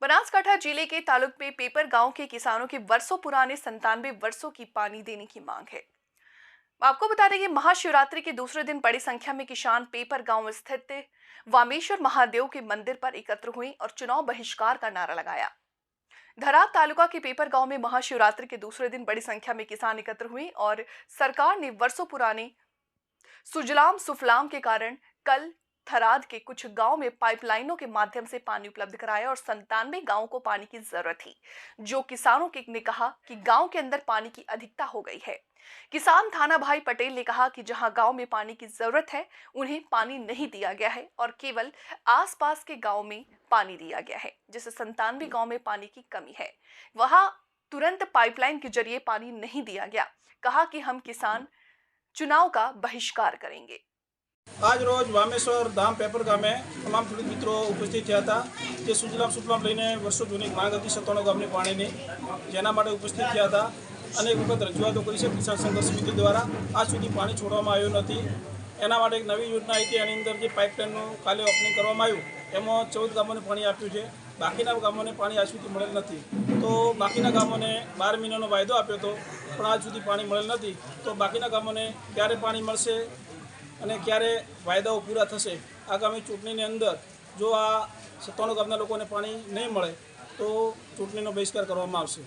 बनासकांठा जिले के तालुक में पेपर गांव के किसानों की वर्षों पुराने 97 वर्षों की पानी देने की मांग है। आपको बता दें कि महाशिवरात्रि के दूसरे दिन बड़ी संख्या में किसान पेपर गांव स्थित वामेश्वर महादेव के मंदिर पर एकत्र हुए और चुनाव बहिष्कार का नारा लगाया। धरात तालुका के पेपर गांव में महाशिवरात्रि के दूसरे दिन बड़ी संख्या में किसान एकत्र हुए और सरकार ने वर्षों पुराने सुजलाम सुफलाम के कारण कल थराद के कुछ गांव में पाइपलाइनों के माध्यम से पानी उपलब्ध कराया और 97 गांवों को पानी की जरूरत थी। जो किसानों के ने कहा कि गांव के अंदर पानी की अधिकता हो गई है। किसान थाना भाई पटेल ने कहा कि जहां गांव में पानी की जरूरत है उन्हें पानी नहीं दिया गया है और केवल आसपास के गांव में पानी दिया गया है, जिससे 97 गांव में पानी की कमी है। वहां तुरंत पाइपलाइन के जरिए पानी नहीं दिया गया। कहा कि हम किसान चुनाव का बहिष्कार करेंगे। आज रोज वामेश्वर धाम पेपर गामे तमाम खेडूत मित्रों उपस्थित थया था। जे सुजलाम सुफलाम लईने वर्षो जूनी मांग हती 97 गामनी पाणीनी, जेना माटे उपस्थित थया था। अनेक वखत रजूआतो करी छे किसान संघर्ष समिति द्वारा आज सुधी पाणी छोड़वामां आव्युं नथी। एना माटे एक नवी योजना आई थी। एनी अंदर जे पाइपलाइननुं काले ओपनिंग करवामां आव्युं एमां 14 गामोने पाणी आप्युं छे। बाकीना गामोने पाणी आज सुधी मळेल नथी। तो बाकीना गामोने 12 महीनानो वायदो आप्यो હતો પણ આજ સુધી પાણી મળેલ નથી। તો બાકીના ગામોને ક્યારે પાણી મળશે અને ક્યારે વાયદાઓ પૂરા થશે, આગામી ચૂંટણીની અંદર જો આ 97 ગામના લોકોને પાણી નહીં મળે તો ચૂંટણીનો બહિષ્કાર કરવામાં આવશે।